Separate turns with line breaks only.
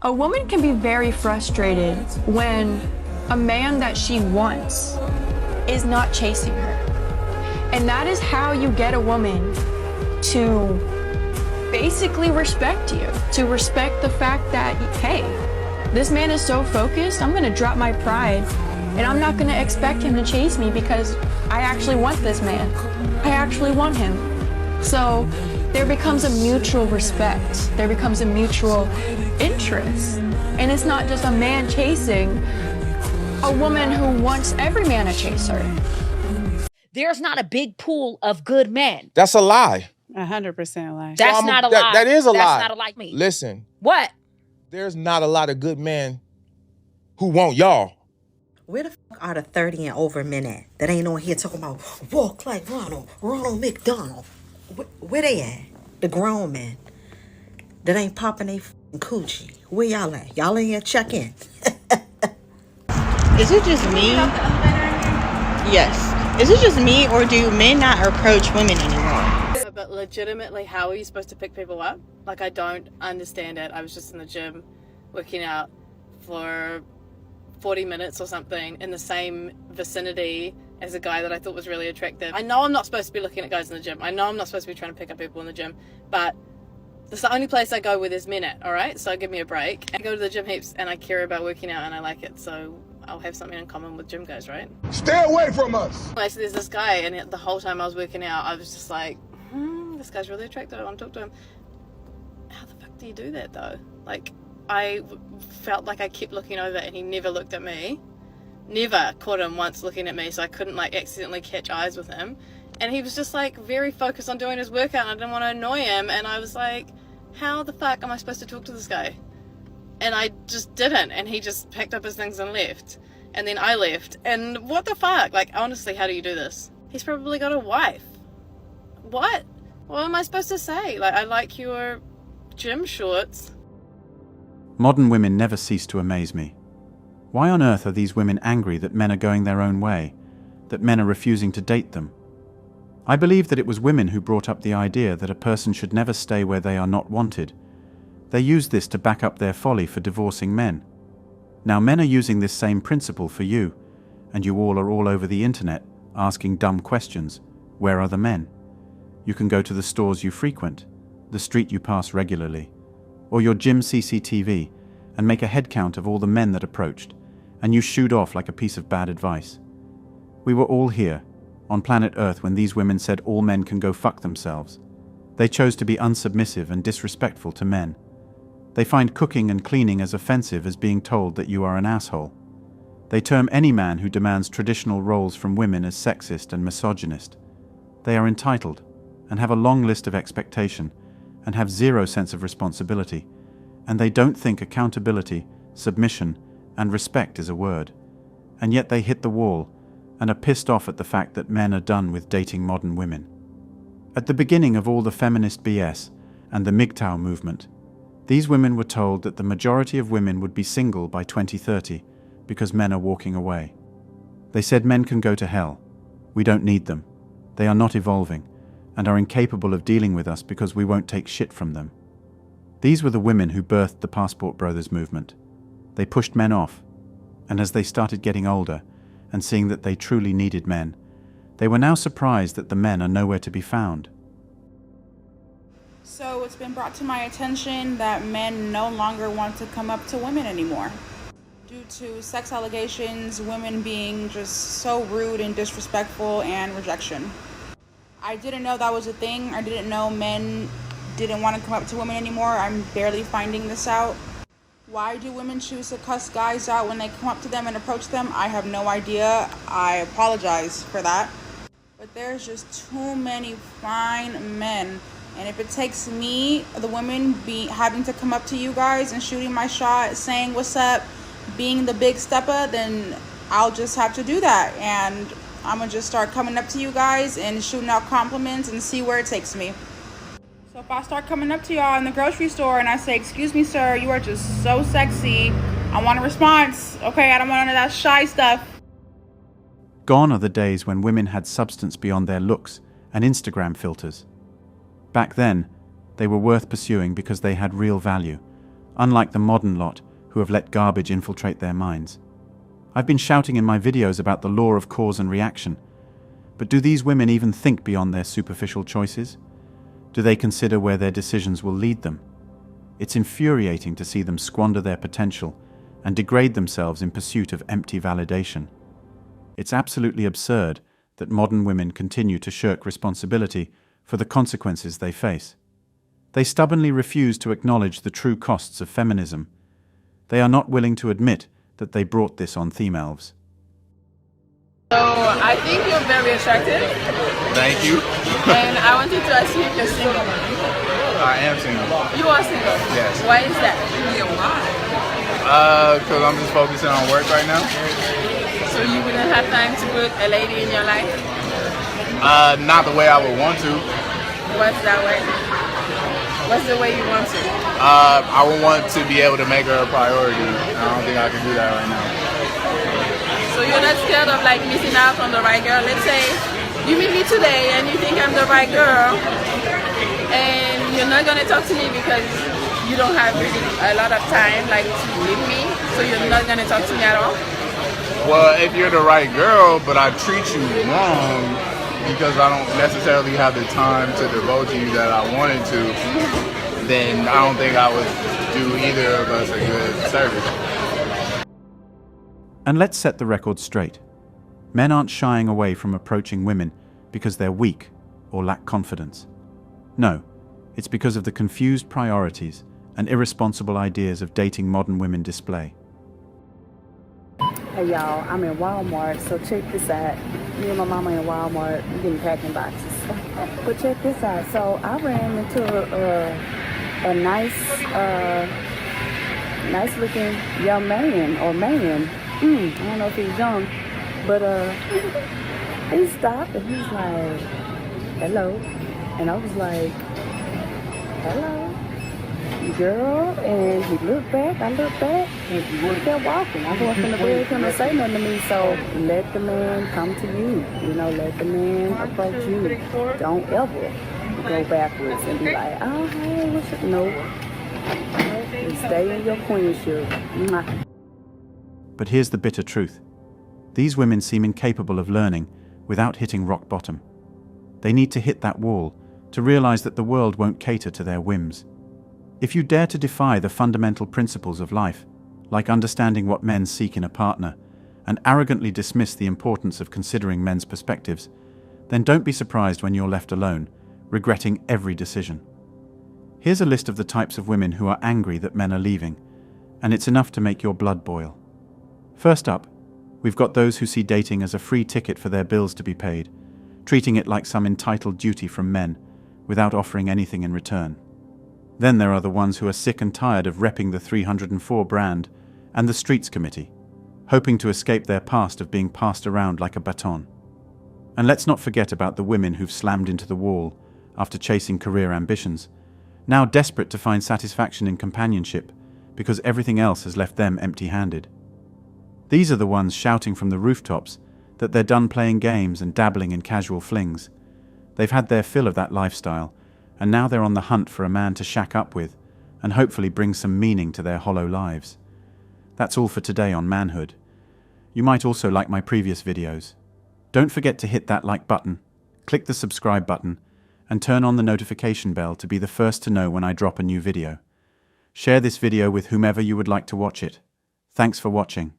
A woman can be very frustrated when a man that she wants is not chasing her. And that is how you get a woman to basically respect you, to respect the fact that, hey, this man is so focused, I'm gonna drop my pride and I'm not gonna expect him to chase me because I actually want this man. I actually want him. So there becomes a mutual respect. There becomes a mutual interest. And it's not just a man chasing a woman who wants every man to chase her.
There's not a big pool of good men.
That's a lie.
100% a lie.
That's not a lie.
That is a lie.
That's not a lie to me.
Listen.
What?
There's not a lot of good men who want y'all.
Where the fuck are the 30 and over men at that ain't on here talking about walk like Ronald McDonald? Where they at? The grown men that ain't popping they fucking coochie. Where y'all at? Y'all in here check in.
Is it just me? Yes. Is it just me, or do men not approach women anymore?
But legitimately, how are you supposed to pick people up? Like, I don't understand it. I was just in the gym working out for 40 minutes or something in the same vicinity as a guy that I thought was really attractive. I know I'm not supposed to be looking at guys in the gym. I know I'm not supposed to be trying to pick up people in the gym, but it's the only place I go where there's men at, all right? So give me a break. I go to the gym heaps and I care about working out and I like it, so I'll have something in common with gym guys, right?
Stay away from us!
So there's this guy, and the whole time I was working out, I was just like, this guy's really attractive, I want to talk to him. How the fuck do you do that, though? Like, I felt like I kept looking over and he never looked at me. Never caught him once looking at me, so I couldn't like accidentally catch eyes with him. And he was just like very focused on doing his workout and I didn't want to annoy him, and I was like, how the fuck am I supposed to talk to this guy? And I just didn't, and he just packed up his things and left. And then I left, and what the fuck? Like, honestly, how do you do this? He's probably got a wife. What? What am I supposed to say? Like, I like your gym shorts.
Modern women never cease to amaze me. Why on earth are these women angry that men are going their own way, that men are refusing to date them? I believe that it was women who brought up the idea that a person should never stay where they are not wanted. They used this to back up their folly for divorcing men. Now men are using this same principle for you, and you all are all over the internet asking dumb questions. Where are the men? You can go to the stores you frequent, the street you pass regularly, or your gym CCTV and make a head count of all the men that approached, and you shoot off like a piece of bad advice. We were all here, on planet Earth, when these women said all men can go fuck themselves. They chose to be unsubmissive and disrespectful to men. They find cooking and cleaning as offensive as being told that you are an asshole. They term any man who demands traditional roles from women as sexist and misogynist. They are entitled, and have a long list of expectation, and have zero sense of responsibility, and they don't think accountability, submission, and respect is a word. And yet they hit the wall, and are pissed off at the fact that men are done with dating modern women. At the beginning of all the feminist BS and the MGTOW movement, these women were told that the majority of women would be single by 2030 because men are walking away. They said men can go to hell. We don't need them. They are not evolving, and are incapable of dealing with us because we won't take shit from them. These were the women who birthed the Passport Brothers movement. They pushed men off, and as they started getting older and seeing that they truly needed men, they were now surprised that the men are nowhere to be found.
So it's been brought to my attention that men no longer want to come up to women anymore. Due to sex allegations, women being just so rude and disrespectful, and rejection. I didn't know that was a thing. I didn't know men didn't want to come up to women anymore. I'm barely finding this out. Why do women choose to cuss guys out when they come up to them and approach them? I have no idea. I apologize for that. But there's just too many fine men. And if it takes me, the women, having to come up to you guys and shooting my shot, saying what's up, being the big stepper, then I'll just have to do that. And I'm going to just start coming up to you guys and shooting out compliments and see where it takes me. So if I start coming up to y'all in the grocery store and I say, excuse me, sir, you are just so sexy, I want a response. Okay, I don't want none of that shy stuff.
Gone are the days when women had substance beyond their looks and Instagram filters. Back then, they were worth pursuing because they had real value, unlike the modern lot who have let garbage infiltrate their minds. I've been shouting in my videos about the law of cause and reaction, but do these women even think beyond their superficial choices? Do they consider where their decisions will lead them? It's infuriating to see them squander their potential and degrade themselves in pursuit of empty validation. It's absolutely absurd that modern women continue to shirk responsibility for the consequences they face. They stubbornly refuse to acknowledge the true costs of feminism. They are not willing to admit that they brought this on females.
So I think you're very attractive,
Thank you.
and I wanted to ask you if you're single.
I am single.
You are single?
Yes.
Why is that?
Because I'm just focusing on work right now.
So you wouldn't have time to put a lady in your life?
Not the way I would want to.
What's that way? What's the way you want to?
I would want to be able to make her a priority. I don't think I can do that right now.
So you're not scared of like missing out on the right girl? Let's say you meet me today and you think I'm the right girl, and you're not gonna talk to me because you don't have really a lot of time like to meet me, so you're not gonna talk to me at all?
Well, if you're the right girl, but I treat you wrong because I don't necessarily have the time to devote to you that I wanted to, then I don't think I would do either of us a good service.
And let's set the record straight. Men aren't shying away from approaching women because they're weak or lack confidence. No, it's because of the confused priorities and irresponsible ideas of dating modern women display.
Hey y'all, I'm in Walmart, so check this out. Me and my mama in Walmart, we getting packing boxes. But check this out. So I ran into a nice looking young man or man. I don't know if he's young, but he stopped and he's like, hello. And I was like, hello, girl. And he looked back, I looked back, and he kept walking. I wasn't gonna beg him to say nothing to me, so let the man come to you. You know, let the man approach you. Don't ever go backwards and be like, oh, hey, what's up? No. You stay in your queenship.
But here's the bitter truth. These women seem incapable of learning without hitting rock bottom. They need to hit that wall to realize that the world won't cater to their whims. If you dare to defy the fundamental principles of life, like understanding what men seek in a partner, and arrogantly dismiss the importance of considering men's perspectives, then don't be surprised when you're left alone, regretting every decision. Here's a list of the types of women who are angry that men are leaving, and it's enough to make your blood boil. First up, we've got those who see dating as a free ticket for their bills to be paid, treating it like some entitled duty from men, without offering anything in return. Then there are the ones who are sick and tired of repping the 304 brand and the Streets Committee, hoping to escape their past of being passed around like a baton. And let's not forget about the women who've slammed into the wall after chasing career ambitions, now desperate to find satisfaction in companionship because everything else has left them empty-handed. These are the ones shouting from the rooftops that they're done playing games and dabbling in casual flings. They've had their fill of that lifestyle, and now they're on the hunt for a man to shack up with and hopefully bring some meaning to their hollow lives. That's all for today on Manhood. You might also like my previous videos. Don't forget to hit that like button, click the subscribe button, and turn on the notification bell to be the first to know when I drop a new video. Share this video with whomever you would like to watch it. Thanks for watching.